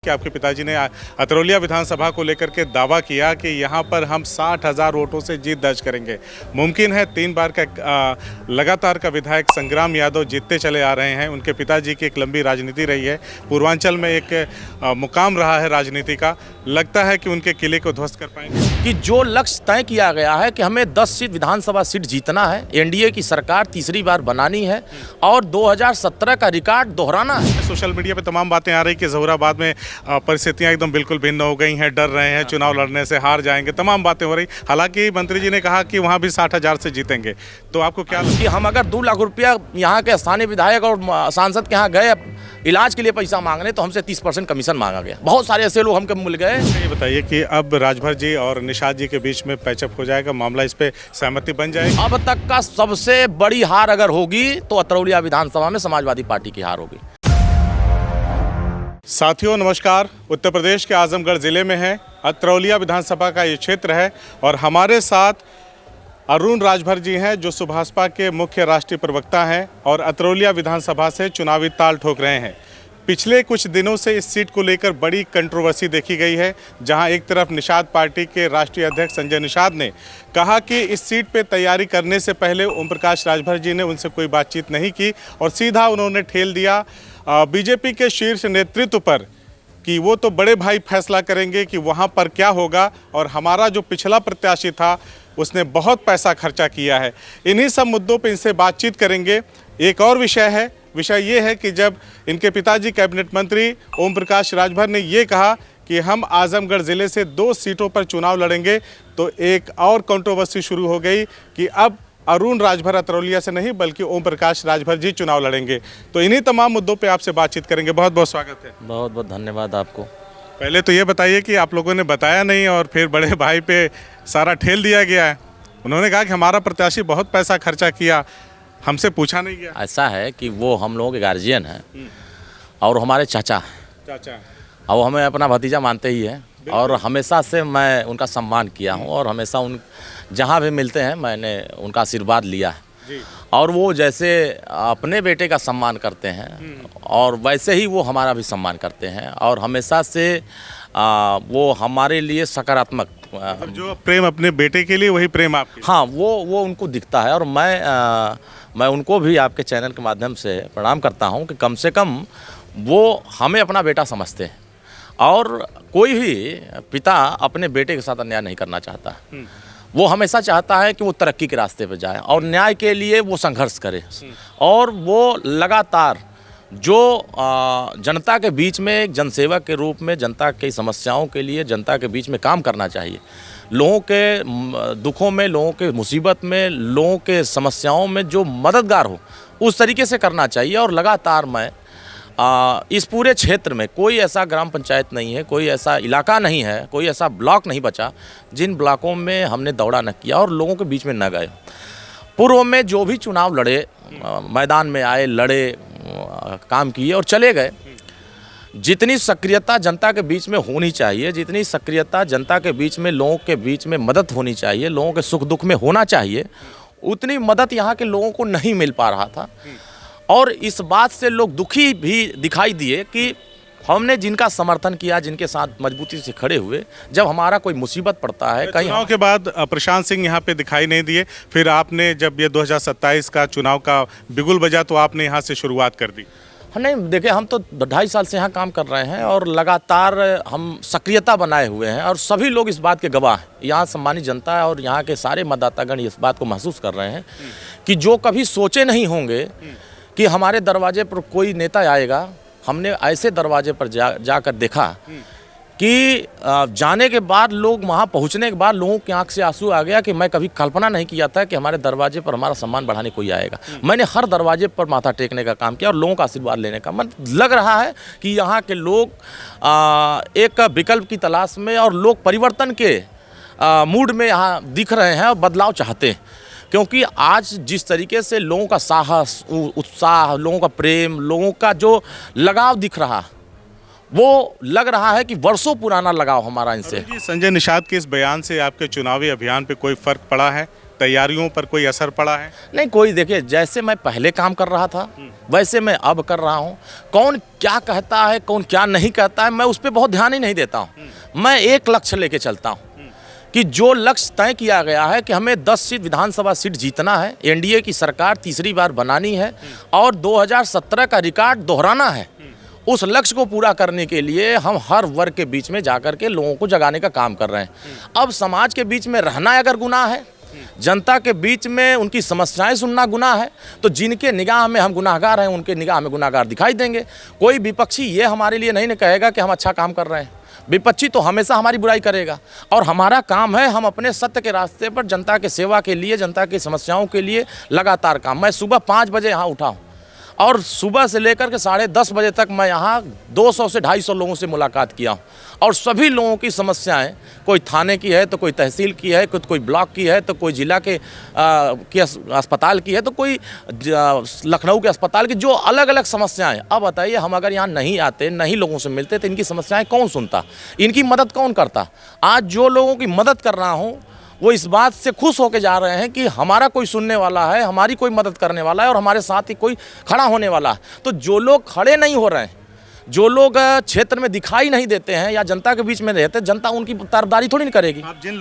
कि आपके पिताजी ने अतरौलिया विधानसभा को लेकर के दावा किया कि यहाँ पर हम 60,000 वोटों से जीत दर्ज करेंगे। मुमकिन है 3 बार का लगातार का विधायक संग्राम यादव जीतते चले आ रहे हैं। उनके पिताजी की एक लंबी राजनीति रही है, पूर्वांचल में एक मुकाम रहा है राजनीति का। लगता है कि उनके किले को ध्वस्त कर पाएंगे कि जो लक्ष्य तय किया गया है कि हमें 10 सीट विधानसभा सीट जीतना है, एनडीए की सरकार तीसरी बार बनानी है और 2017 का रिकॉर्ड दोहराना है। सोशल मीडिया पे तमाम बातें आ रही कि ज़हुराबाद में परिस्थितियां एकदम बिल्कुल भिन्न हो गई हैं, डर रहे हैं चुनाव लड़ने से, हार जाएंगे, तमाम बातें हो रही। हालांकि मंत्री जी ने कहा कि वहां भी 60,000 से जीतेंगे। तो आपको क्या लगता है कि हम अगर 2 लाख रुपया यहाँ के स्थानीय विधायक और सांसद के यहाँ गए इलाज के लिए पैसा मांगने, तो हमसे 30% कमीशन मांगा गया। बहुत सारे ऐसे लोग हमको मिल गए। ये बताइए कि अब राजभर जी और निषाद जी के बीच में पैचअप हो जाएगा, मामला इस पे सहमति बन जाएगी? अब तक का सबसे बड़ी हार अगर होगी तो अतरौलिया विधानसभा में समाजवादी पार्टी की हार होगी। साथियों नमस्कार, उत्तर प्रदेश के आजमगढ़ ज़िले में है, अतरौलिया विधानसभा का ये क्षेत्र है और हमारे साथ अरुण राजभर जी हैं जो सुभाषपा के मुख्य राष्ट्रीय प्रवक्ता हैं और अतरौलिया विधानसभा से चुनावी ताल ठोक रहे हैं। पिछले कुछ दिनों से इस सीट को लेकर बड़ी कंट्रोवर्सी देखी गई है, जहां एक तरफ निषाद पार्टी के राष्ट्रीय अध्यक्ष संजय निषाद ने कहा कि इस सीट पे तैयारी करने से पहले ओम प्रकाश राजभर जी ने उनसे कोई बातचीत नहीं की और सीधा उन्होंने ठेल दिया बीजेपी के शीर्ष नेतृत्व पर कि वो तो बड़े भाई फैसला करेंगे कि वहाँ पर क्या होगा और हमारा जो पिछला प्रत्याशी था उसने बहुत पैसा खर्चा किया है। इन्हीं सब मुद्दों पे इनसे बातचीत करेंगे। एक और विषय ये है कि जब इनके पिताजी कैबिनेट मंत्री ओम प्रकाश राजभर ने ये कहा कि हम आजमगढ़ ज़िले से 2 सीटों पर चुनाव लड़ेंगे, तो एक और कंट्रोवर्सी शुरू हो गई कि अब अरुण राजभर अतरौलिया से नहीं बल्कि ओम प्रकाश राजभर जी चुनाव लड़ेंगे। तो इन्हीं तमाम मुद्दों पे आपसे बातचीत करेंगे। बहुत बहुत स्वागत है। बहुत बहुत धन्यवाद आपको। पहले तो ये बताइए कि आप लोगों ने बताया नहीं और फिर बड़े भाई पे सारा ठेल दिया गया है। उन्होंने कहा कि हमारा प्रत्याशी बहुत पैसा खर्चा किया, हमसे पूछा नहीं गया। ऐसा है कि वो हम लोगों के गार्जियन हैं और हमारे चाचा और वो हमें अपना भतीजा मानते ही हैं और हमेशा से मैं उनका सम्मान किया हूँ और हमेशा उन जहाँ भी मिलते हैं मैंने उनका आशीर्वाद लिया है और वो जैसे अपने बेटे का सम्मान करते हैं और वैसे ही वो हमारा भी सम्मान करते हैं और हमेशा से वो हमारे लिए सकारात्मक मतलब जो प्रेम अपने बेटे के लिए वही प्रेम आपके। हाँ, वो उनको दिखता है और मैं उनको भी आपके चैनल के माध्यम से प्रणाम करता हूँ कि कम से कम वो हमें अपना बेटा समझते हैं और कोई भी पिता अपने बेटे के साथ अन्याय नहीं करना चाहता। वो हमेशा चाहता है कि वो तरक्की के रास्ते पर जाए और न्याय के लिए वो संघर्ष करे और वो लगातार जो जनता के बीच में एक जनसेवक के रूप में जनता की समस्याओं के लिए जनता के बीच में काम करना चाहिए, लोगों के दुखों में, लोगों के मुसीबत में, लोगों के समस्याओं में जो मददगार हो उस तरीके से करना चाहिए। और लगातार मैं इस पूरे क्षेत्र में कोई ऐसा ग्राम पंचायत नहीं है, कोई ऐसा इलाका नहीं है, कोई ऐसा ब्लॉक नहीं बचा जिन ब्लॉकों में हमने दौड़ा न किया और लोगों के बीच में न गए। पूर्व में जो भी चुनाव लड़े, मैदान में आए, लड़े, काम किए और चले गए। जितनी सक्रियता जनता के बीच में होनी चाहिए, जितनी सक्रियता जनता के बीच में, लोगों के बीच में मदद होनी चाहिए, लोगों के सुख दुख में होना चाहिए, उतनी मदद यहाँ के लोगों को नहीं मिल पा रहा था। और इस बात से लोग दुखी भी दिखाई दिए कि हमने जिनका समर्थन किया, जिनके साथ मजबूती से खड़े हुए, जब हमारा कोई मुसीबत पड़ता है कहीं। चुनाव के बाद प्रशांत सिंह यहाँ पे दिखाई नहीं दिए, फिर आपने जब ये 2027 का चुनाव का बिगुल बजा तो आपने यहाँ से शुरुआत कर दी। नहीं, देखिए हम तो 2.5 साल से यहाँ काम कर रहे हैं और लगातार हम सक्रियता बनाए हुए हैं और सभी लोग इस बात के गवाह हैं। यहाँ सम्मानित जनता है और यहाँ के सारे मतदातागण इस बात को महसूस कर रहे हैं कि जो कभी सोचे नहीं होंगे कि हमारे दरवाजे पर कोई नेता आएगा, हमने ऐसे दरवाजे पर जाकर देखा कि जाने के बाद, लोग वहाँ पहुँचने के बाद लोगों की आंख से आंसू आ गया कि मैं कभी कल्पना नहीं किया था कि हमारे दरवाजे पर हमारा सम्मान बढ़ाने कोई आएगा। मैंने हर दरवाजे पर माथा टेकने का काम किया और लोगों का आशीर्वाद लेने का। मन लग रहा है कि यहाँ के लोग एक विकल्प की तलाश में और लोग परिवर्तन के मूड में यहाँ दिख रहे हैं और बदलाव चाहते हैं, क्योंकि आज जिस तरीके से लोगों का साहस, उत्साह, लोगों का प्रेम, लोगों का जो लगाव दिख रहा, वो लग रहा है कि वर्षों पुराना लगाव हमारा इनसे। संजय निषाद के इस बयान से आपके चुनावी अभियान पे कोई फर्क पड़ा है? तैयारियों पर कोई असर पड़ा है? नहीं, कोई देखिए, जैसे मैं पहले काम कर रहा था वैसे मैं अब कर रहा हूँ। कौन क्या कहता है, कौन क्या नहीं कहता है, मैं उस पर बहुत ध्यान ही नहीं देता हूँ। मैं एक लक्ष्य लेके चलता हूँ कि जो लक्ष्य तय किया गया है कि हमें 10 सीट विधानसभा सीट जीतना है, एनडीए की सरकार तीसरी बार बनानी है और 2017 का रिकॉर्ड दोहराना है। उस लक्ष्य को पूरा करने के लिए हम हर वर्ग के बीच में जाकर के लोगों को जगाने का काम कर रहे हैं। अब समाज के बीच में रहना अगर गुनाह है, जनता के बीच में उनकी समस्याएं सुनना गुनाह है, तो जिनके निगाह में हम गुनाहगार हैं उनके निगाह में गुनाहगार दिखाई देंगे। कोई विपक्षी ये हमारे लिए नहीं कहेगा कि हम अच्छा काम कर रहे हैं। विपक्षी तो हमेशा हमारी बुराई करेगा और हमारा काम है हम अपने सत्य के रास्ते पर जनता के सेवा के लिए, जनता की समस्याओं के लिए लगातार काम। मैं सुबह 5 बजे यहाँ उठा हूँ और सुबह से लेकर के 10:30 बजे तक मैं यहाँ 200 से 250 लोगों से मुलाकात किया हूँ और सभी लोगों की समस्याएं, कोई थाने की है तो कोई तहसील की है, कोई ब्लॉक की है तो कोई जिला के अस्पताल की है तो कोई लखनऊ के अस्पताल की, जो अलग अलग समस्याएं। अब बताइए, हम अगर यहाँ नहीं आते, नहीं लोगों से मिलते तो इनकी समस्याएं कौन सुनता, इनकी मदद कौन करता? आज जो लोगों की मदद कर रहा हूँ वो इस बात से खुश होकर जा रहे हैं कि हमारा कोई सुनने वाला है, हमारी कोई मदद करने वाला है और हमारे साथ ही कोई खड़ा होने वाला है। तो जो लोग खड़े नहीं हो रहे हैं, जो लोग क्षेत्र में दिखाई नहीं देते हैं या जनता के बीच में रहते हैं, जनता उनकी तरफदारी थोड़ी नहीं करेगी। आप जिन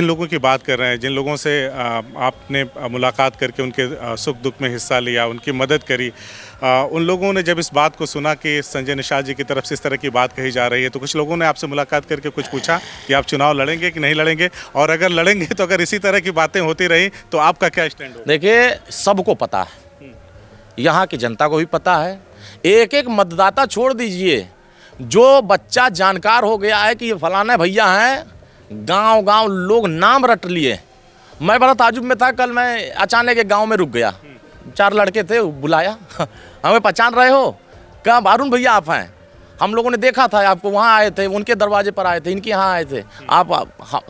लोगों की बात कर रहे हैं, जिन लोगों से आपने मुलाकात करके उनके सुख दुख में हिस्सा लिया, उनकी मदद करी, उन लोगों ने जब इस बात को सुना कि संजय निषाद जी की तरफ से इस तरह की बात कही जा रही है, तो कुछ लोगों ने आपसे मुलाकात करके कुछ पूछा कि आप चुनाव लड़ेंगे कि नहीं लड़ेंगे, और अगर लड़ेंगे तो अगर इसी तरह की बातें होती रही तो आपका क्या स्टैंड होगा? देखिए, सबको पता है, यहाँ की जनता को भी पता है। एक एक मतदाता छोड़ दीजिए, जो बच्चा जानकार हो गया है कि ये फलाना भैया हैं, गांव गांव लोग नाम रट लिए। मैं बड़ा ताजुब में था, कल मैं अचानक एक गांव में रुक गया, 4 लड़के थे, बुलाया, हमें पहचान रहे हो? कहा अरुण भैया आप हैं, हम लोगों ने देखा था आपको, वहाँ आए थे, उनके दरवाजे पर आए थे, इनके यहाँ आए थे,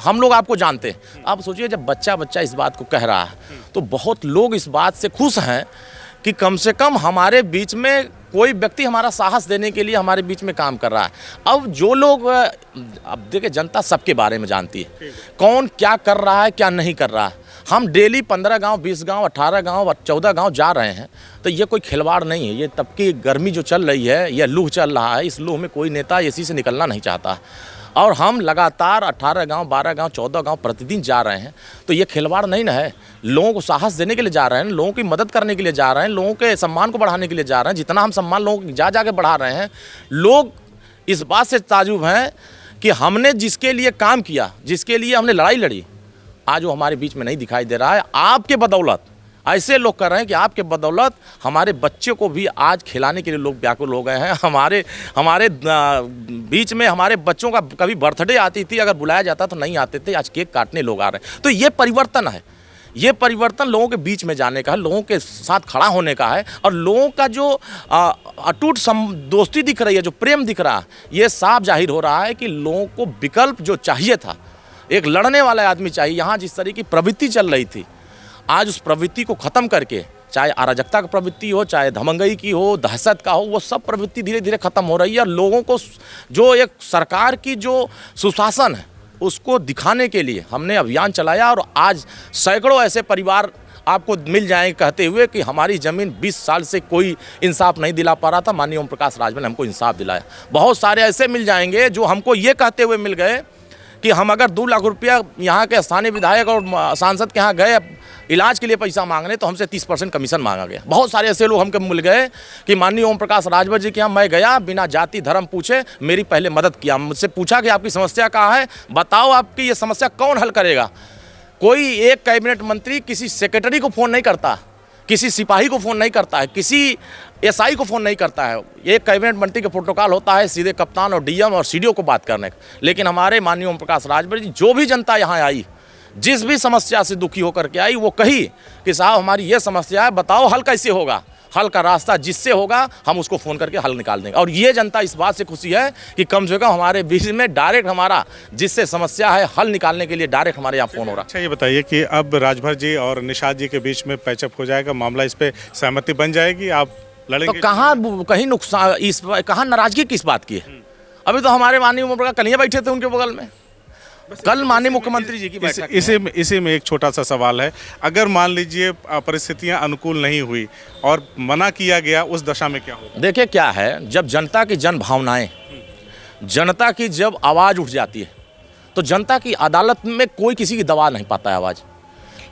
हम लोग आपको जानते। आप सोचिए, जब बच्चा इस बात को कह रहा है तो बहुत लोग इस बात से खुश हैं कि कम से कम हमारे बीच में कोई व्यक्ति हमारा साहस देने के लिए हमारे बीच में काम कर रहा है। अब जो लोग, अब देखिए, जनता सबके बारे में जानती है, कौन क्या कर रहा है, क्या नहीं कर रहा है। हम डेली 15 गांव, 20 गांव, 18 गांव, 14 गांव जा रहे हैं, तो ये कोई खिलवाड़ नहीं है। ये तब की गर्मी जो चल रही है, यह लू चल रहा है, इस लू में कोई नेता एसी से निकलना नहीं चाहता और हम लगातार 18 गांव, 12 गांव, 14 गांव प्रतिदिन जा रहे हैं। तो ये खिलवाड़ नहीं ना है, लोगों को साहस देने के लिए जा रहे हैं, लोगों की मदद करने के लिए जा रहे हैं, लोगों के सम्मान को बढ़ाने के लिए जा रहे हैं। जितना हम सम्मान लोगों को जा के बढ़ा रहे हैं, लोग इस बात से ताजुब हैं कि हमने जिसके लिए काम किया, जिसके लिए हमने लड़ाई लड़ी, आज वो हमारे बीच में नहीं दिखाई दे रहा है। आपके बदौलत ऐसे लोग कर रहे हैं कि आपके बदौलत हमारे बच्चे को भी आज खिलाने के लिए लोग व्याकुल हो गए हैं। हमारे बीच में हमारे बच्चों का कभी बर्थडे आती थी, अगर बुलाया जाता तो नहीं आते थे, आज केक काटने लोग आ रहे हैं। तो ये परिवर्तन है, ये परिवर्तन लोगों के बीच में जाने का है, लोगों के साथ खड़ा होने का है और लोगों का जो अटूट दोस्ती दिख रही है, जो प्रेम दिख रहा है, ये साफ जाहिर हो रहा है कि लोगों को विकल्प जो चाहिए था, एक लड़ने वाला आदमी चाहिए। यहाँ जिस तरह की प्रवृत्ति चल रही थी, आज उस प्रवृत्ति को ख़त्म करके, चाहे अराजकता की प्रवृत्ति हो, चाहे धमंगई की हो, दहशत का हो, वो सब प्रवृत्ति धीरे धीरे ख़त्म हो रही है। और लोगों को जो एक सरकार की जो सुशासन है उसको दिखाने के लिए हमने अभियान चलाया और आज सैकड़ों ऐसे परिवार आपको मिल जाएंगे कहते हुए कि हमारी ज़मीन 20 साल से कोई इंसाफ नहीं दिला पा रहा था, माननीय ओम प्रकाश राजभर ने हमको इंसाफ दिलाया। बहुत सारे ऐसे मिल जाएंगे जो हमको ये कहते हुए मिल गए कि हम अगर 2 लाख रुपया यहाँ के स्थानीय विधायक और सांसद के यहाँ गए इलाज के लिए पैसा मांगने, तो हमसे 30% कमीशन मांगा गया। बहुत सारे ऐसे लोग हमको मिल गए कि माननीय ओम प्रकाश राजभर जी के यहाँ मैं गया, बिना जाति धर्म पूछे मेरी पहले मदद किया, मुझसे पूछा कि आपकी समस्या कहाँ है, बताओ आपकी ये समस्या कौन हल करेगा। कोई एक कैबिनेट मंत्री किसी सेक्रेटरी को फ़ोन नहीं करता, किसी सिपाही को फ़ोन नहीं करता है, किसी एसआई को फ़ोन नहीं करता है। एक कैबिनेट मंत्री का प्रोटोकॉल होता है सीधे कप्तान और डीएम और सीडीओ को बात करने का। लेकिन हमारे माननीय ओम प्रकाश राजभर जी, जो भी जनता यहाँ आई, जिस भी समस्या से दुखी होकर के आई, वो कही कि साहब हमारी ये समस्या है, बताओ हल कैसे होगा, हल का रास्ता जिससे होगा हम उसको फ़ोन करके हल निकाल देंगे। और ये जनता इस बात से खुशी है कि कम से कम हमारे बीच में डायरेक्ट हमारा जिससे समस्या है हल निकालने के लिए डायरेक्ट हमारे यहाँ फ़ोन हो रहा है। अच्छा, ये बताइए कि अब राजभर जी और निषाद जी के बीच में पैचअप हो जाएगा, मामला इस पर सहमति बन जाएगी, आप लड़ेंगे? तो कहाँ कहीं नुकसान, कहाँ नाराजगी किस बात की है? अभी तो हमारे माननीय ओम प्रकाश कन्हैया बैठे थे उनके बगल में, कल माननीय मुख्यमंत्री जी की बैठक इसी में एक छोटा सा सवाल है, अगर मान लीजिए परिस्थितियां अनुकूल नहीं हुई और मना किया गया, उस दशा में क्या होगा? देखिए क्या है, जब जनता की जन भावनाएं, जनता की जब आवाज़ उठ जाती है तो जनता की अदालत में कोई किसी की दबा नहीं पाता है आवाज़।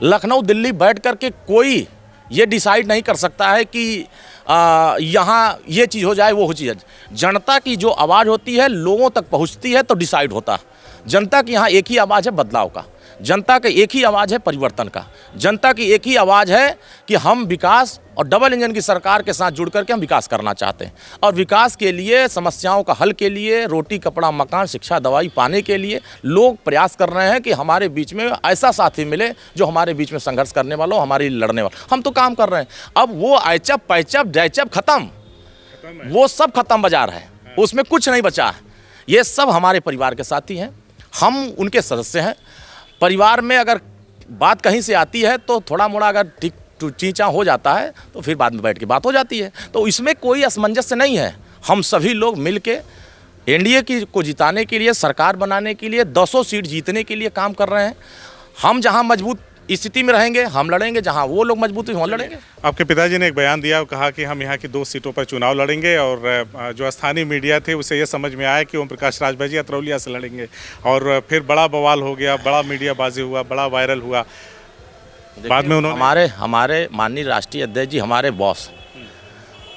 लखनऊ दिल्ली बैठ कर के कोई ये डिसाइड नहीं कर सकता है कि यहाँ ये चीज़ हो जाए, वो हो चीज़। जनता की जो आवाज़ होती है लोगों तक पहुँचती है तो डिसाइड होता है। जनता की यहाँ एक ही आवाज़ है बदलाव का, जनता की एक ही आवाज़ है परिवर्तन का, जनता की एक ही आवाज़ है कि हम विकास और डबल इंजन की सरकार के साथ जुड़ करके हम विकास करना चाहते हैं। और विकास के लिए, समस्याओं का हल के लिए, रोटी कपड़ा मकान शिक्षा दवाई पाने के लिए लोग प्रयास कर रहे हैं कि हमारे बीच में ऐसा साथी मिले जो हमारे बीच में संघर्ष करने वालों, हमारे लिए लड़ने वालों। हम तो काम कर रहे हैं। अब वो ऐचप पैचप डैचप खत्म, वो सब खत्म बाजार है, उसमें कुछ नहीं बचा है। ये सब हमारे परिवार के साथी हैं, हम उनके सदस्य हैं। परिवार में अगर बात कहीं से आती है तो थोड़ा मोड़ा अगर ठीक चींचा हो जाता है तो फिर बाद में बैठ के बात हो जाती है, तो इसमें कोई असमंजस नहीं है। हम सभी लोग मिल के एनडीए को जिताने के लिए, सरकार बनाने के लिए, 200 सीट जीतने के लिए काम कर रहे हैं। हम जहां मजबूत स्थिति में रहेंगे हम लड़ेंगे, जहां वो लोग मजबूत वहाँ लड़ेंगे। आपके पिताजी ने एक बयान दिया, कहा कि हम यहाँ की 2 सीटों पर चुनाव लड़ेंगे और जो स्थानीय मीडिया थे उसे ये समझ में आया कि ओम प्रकाश राजभर जी अतरौलिया से लड़ेंगे और फिर बड़ा बवाल हो गया, बड़ा मीडियाबाजी हुआ, बड़ा वायरल हुआ। बाद में उन्होंने हमारे माननीय राष्ट्रीय अध्यक्ष जी, हमारे बॉस,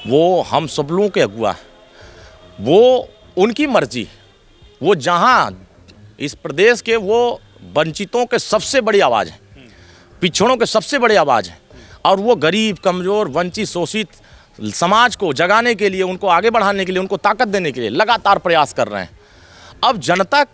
वो हम सब लोगों के अगुआ, वो उनकी मर्जी, वो जहाँ इस प्रदेश के वो वंचितों के सबसे बड़ी आवाज़ है, पिछड़ों के सबसे बड़ी आवाज़ है, और वो गरीब कमज़ोर वंचित शोषित समाज को जगाने के लिए, उनको आगे बढ़ाने के लिए, उनको ताकत देने के लिए लगातार प्रयास कर रहे हैं। अब जनता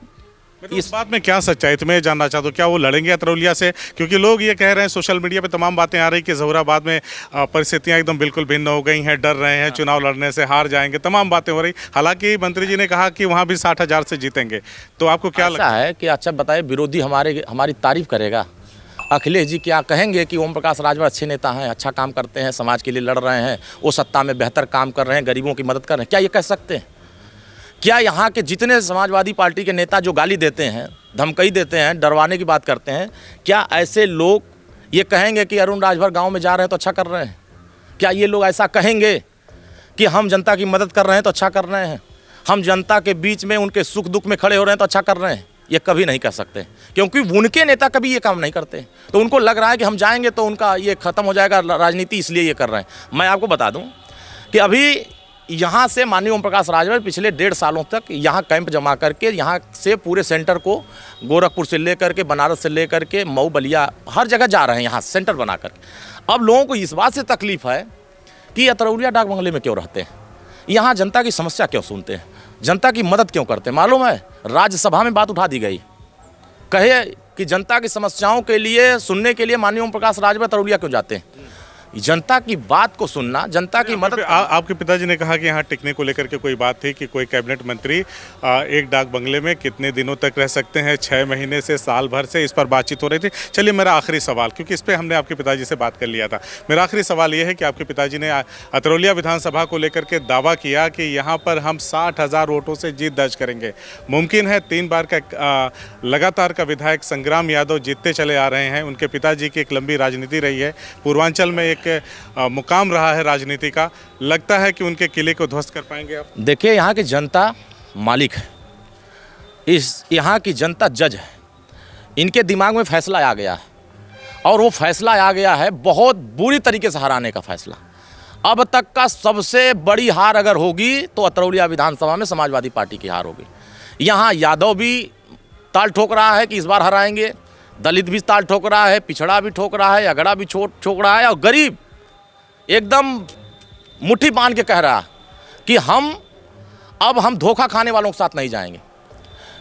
इस बात में क्या सच्चाई, मैं जानना चाहता हूँ, क्या वो लड़ेंगे अतरौलिया से? क्योंकि लोग ये कह रहे हैं, सोशल मीडिया पे तमाम बातें आ रही कि ज़हुराबाद में परिस्थितियाँ एकदम बिल्कुल भिन्न हो गई हैं, डर रहे हैं चुनाव लड़ने से, हार जाएंगे, तमाम बातें हो रही। हालांकि मंत्री जी ने कहा कि वहाँ भी 60,000 से जीतेंगे, तो आपको क्या लगता है कि अच्छा बताइए, विरोधी हमारी तारीफ करेगा? अखिलेश जी क्या कहेंगे कि ओम प्रकाश राजभर अच्छे नेता हैं, अच्छा काम करते हैं, समाज के लिए लड़ रहे हैं, वो सत्ता में बेहतर काम कर रहे हैं, गरीबों की मदद कर रहे हैं? क्या ये कह सकते हैं? क्या यहाँ के जितने समाजवादी पार्टी के नेता जो गाली देते हैं, धमकी देते हैं, डरवाने की बात करते हैं, क्या ऐसे लोग ये कहेंगे कि अरुण राजभर गांव में जा रहे हैं तो अच्छा कर रहे हैं? क्या ये लोग ऐसा कहेंगे कि हम जनता की मदद कर रहे हैं तो अच्छा कर रहे हैं, हम जनता के बीच में उनके सुख दुख में खड़े हो रहे हैं तो अच्छा कर रहे हैं? ये कभी नहीं कर सकते, क्योंकि उनके नेता कभी ये काम नहीं करते। तो उनको लग रहा है कि हम जाएंगे तो उनका ये ख़त्म हो जाएगा राजनीति, इसलिए ये कर रहे हैं। मैं आपको बता दूं कि अभी यहाँ से माननीय ओम प्रकाश राजभर पिछले 1.5 सालों तक यहाँ कैंप जमा करके, यहाँ से पूरे सेंटर को गोरखपुर से लेकर के, बनारस से लेकर के, मऊ बलिया हर जगह जा रहे हैं, यहाँ सेंटर बना करके। अब लोगों को इस बात से तकलीफ़ है कि अतरौलिया डाक बंगले में क्यों रहते हैं, यहाँ जनता की समस्या क्यों सुनते हैं, जनता की मदद क्यों करते हैं? मालूम है, राज्यसभा में बात उठा दी गई, कहे कि जनता की समस्याओं के लिए सुनने के लिए माननीय ओम प्रकाश राजभर अतरौलिया क्यों जाते हैं? जनता की बात को सुनना, जनता की मदद। आपके पिताजी ने कहा कि यहाँ टिकने को लेकर के कोई बात थी कि कोई कैबिनेट मंत्री एक डाक बंगले में कितने दिनों तक रह सकते हैं, 6 महीने से, साल भर से, इस पर बातचीत हो रही थी। चलिए मेरा आखिरी सवाल, क्योंकि इस पर हमने आपके पिताजी से बात कर लिया था, मेरा आखिरी सवाल ये है कि आपके पिताजी ने अतरौलिया विधानसभा को लेकर के दावा किया कि यहाँ पर हम 60,000 वोटों से जीत दर्ज करेंगे। मुमकिन है? 3 बार का लगातार का विधायक संग्राम यादव जीतते चले आ रहे हैं, उनके पिताजी की एक लंबी राजनीति रही है, पूर्वांचल में एक मुकाम रहा है राजनीति का। लगता है कि उनके किले को ध्वस्त कर पाएंगे आप? देखिए, यहाँ की जनता मालिक है, यहाँ की जनता जज है, इनके दिमाग में फैसला आ गया है, और वो फैसला आ गया है बहुत बुरी तरीके से हराने का फैसला। अब तक का सबसे बड़ी हार अगर होगी तो अतरौलिया विधानसभा में समाजवादी पार्टी की हार होगी। यहाँ यादव भी ताल ठोक रहा है कि इस बार हराएंगे, दलित भी ताल ठोक रहा है, पिछड़ा भी ठोक रहा है, अगड़ा भी ठोक रहा है, और गरीब एकदम मुट्ठी बांध के कह रहा कि हम धोखा खाने वालों के साथ नहीं जाएंगे।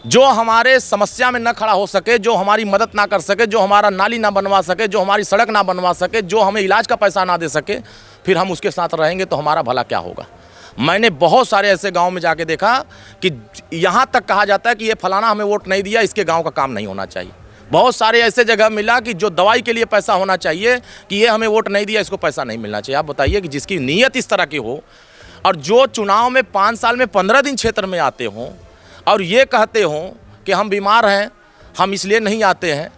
जो हमारे समस्या में न खड़ा हो सके, जो हमारी मदद ना कर सके, जो हमारा नाली ना बनवा सके, जो हमारी सड़क ना बनवा सके, जो हमें इलाज का पैसा ना दे सके, फिर हम उसके साथ रहेंगे तो हमारा भला क्या होगा? मैंने बहुत सारे ऐसे गांव में जाके देखा कि यहाँ तक कहा जाता है कि ये फलाना हमें वोट नहीं दिया, इसके गाँव का काम नहीं होना चाहिए। बहुत सारे ऐसे जगह मिला कि जो दवाई के लिए पैसा होना चाहिए कि ये हमें वोट नहीं दिया, इसको पैसा नहीं मिलना चाहिए। आप बताइए कि जिसकी नीयत इस तरह की हो, और जो चुनाव में 5 साल में 15 दिन क्षेत्र में आते हों और ये कहते हों कि हम बीमार हैं, हम इसलिए नहीं आते हैं।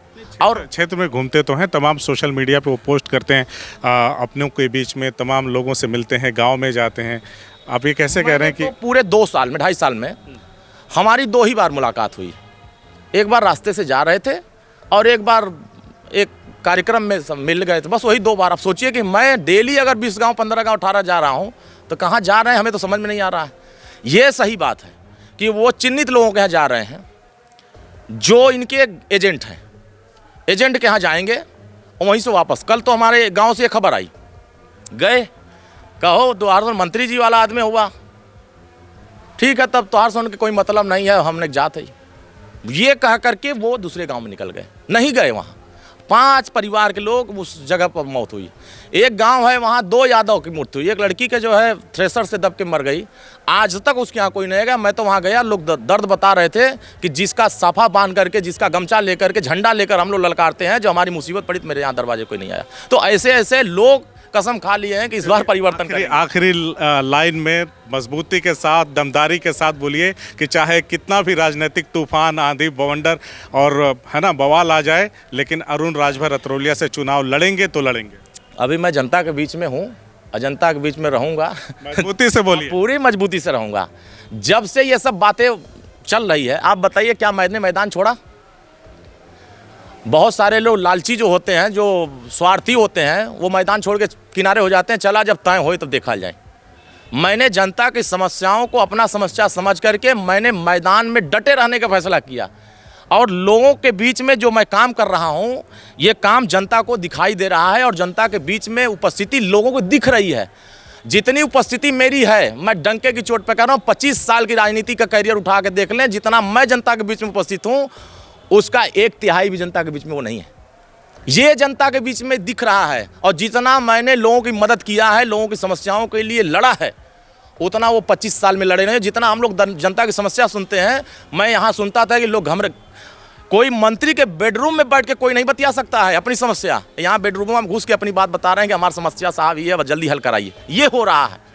और क्षेत्र में घूमते तो हैं, तमाम सोशल मीडिया पे वो पोस्ट करते हैं, अपनों के बीच में तमाम लोगों से मिलते हैं, गांव में जाते हैं। आप ये कैसे कह रहे हैं कि तो पूरे 2 साल में 2.5 साल में हमारी 2 ही बार मुलाकात हुई। एक बार रास्ते से जा रहे थे और एक बार एक कार्यक्रम में सब मिल गए थे, बस वही 2 बार। आप सोचिए कि मैं डेली अगर 20 गाँव 15 गाँव 18 जा रहा हूँ तो कहाँ जा रहे हैं हमें तो समझ में नहीं आ रहा है। ये सही बात है कि वो चिन्हित लोगों के यहाँ जा रहे हैं जो इनके एजेंट हैं, एजेंट के यहाँ जाएंगे और वहीं से वापस। कल तो हमारे गांव से एक खबर आई, गए कहो त्योहार से मंत्री जी वाला आदमी हुआ, ठीक है तब त्योहार से उनके कोई मतलब नहीं है, हमने जाते ही ये कह करके वो दूसरे गांव में निकल गए, नहीं गए वहाँ। 5 परिवार के लोग उस जगह पर मौत हुई। एक गांव है वहाँ 2 यादव की मृत्यु हुई, एक लड़की के जो है थ्रेसर से दब के मर गई, आज तक उसके यहाँ कोई नहीं गया। मैं तो वहाँ गया, लोग दर्द बता रहे थे कि जिसका साफा बांध करके, जिसका गमछा लेकर के, झंडा लेकर हम लोग ललकारते हैं, जो हमारी मुसीबत पड़ी तो मेरे यहाँ दरवाजे कोई नहीं आया। तो ऐसे ऐसे लोग कसम खा लिए हैं कि इस बार परिवर्तन करेंगे। आखिरी लाइन में मजबूती के साथ, दमदारी के साथ बोलिए कि चाहे कितना भी राजनीतिक तूफान, आंधी, बवंडर और है ना बवाल आ जाए, लेकिन अरुण राजभर अतरौलिया से चुनाव लड़ेंगे तो लड़ेंगे। अभी मैं जनता के बीच में हूँ, जनता के बीच में रहूँगा, मजबूती से बोलिए। पूरी मजबूती से रहूँगा। जब से ये सब बातें चल रही है, आप बताइए क्या मैंने मैदान छोड़ा? बहुत सारे लोग लालची जो होते हैं, जो स्वार्थी होते हैं, वो मैदान छोड़ के किनारे हो जाते हैं, चला जब तय हो तब देखा जाए। मैंने जनता की समस्याओं को अपना समस्या समझ करके मैंने मैदान में डटे रहने का फैसला किया और लोगों के बीच में जो मैं काम कर रहा हूँ, ये काम जनता को दिखाई दे रहा है और जनता के बीच में उपस्थिति लोगों को दिख रही है। जितनी उपस्थिति मेरी है, मैं डंके की चोट पर कह रहा हूँ, 25 साल की राजनीति का करियर उठा के देख लें, जितना मैं जनता के बीच में उपस्थित हूँ उसका 1/3 भी जनता के बीच में वो नहीं है। ये जनता के बीच में दिख रहा है। और जितना मैंने लोगों की मदद किया है, लोगों की समस्याओं के लिए लड़ा है, उतना वो 25 साल में लड़े नहीं। जितना हम लोग जनता की समस्या सुनते हैं, मैं यहाँ सुनता था कि लोग कोई मंत्री के बेडरूम में बैठ के कोई नहीं बतिया सकता है अपनी समस्या, यहाँ बेडरूम में घुस के अपनी बात बता रहे हैं कि हमारी समस्या साहब ये है, जल्दी हल कराइए। ये हो रहा है।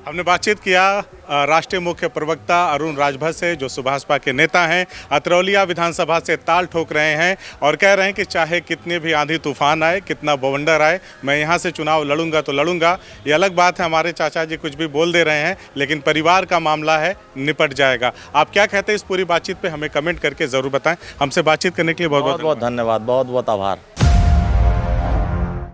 हमने बातचीत किया राष्ट्रीय मुख्य प्रवक्ता अरुण राजभर से, जो सुभाषपा के नेता हैं, अतरौलिया विधानसभा से ताल ठोक रहे हैं और कह रहे हैं कि चाहे कितने भी आंधी तूफान आए, कितना बवंडर आए, मैं यहाँ से चुनाव लड़ूंगा तो लड़ूंगा। ये अलग बात है, हमारे चाचा जी कुछ भी बोल दे रहे हैं, लेकिन परिवार का मामला है, निपट जाएगा। आप क्या कहते हैं इस पूरी बातचीत पर? हमें कमेंट करके ज़रूर बताएं। हमसे बातचीत करने के लिए बहुत बहुत धन्यवाद, बहुत बहुत आभार।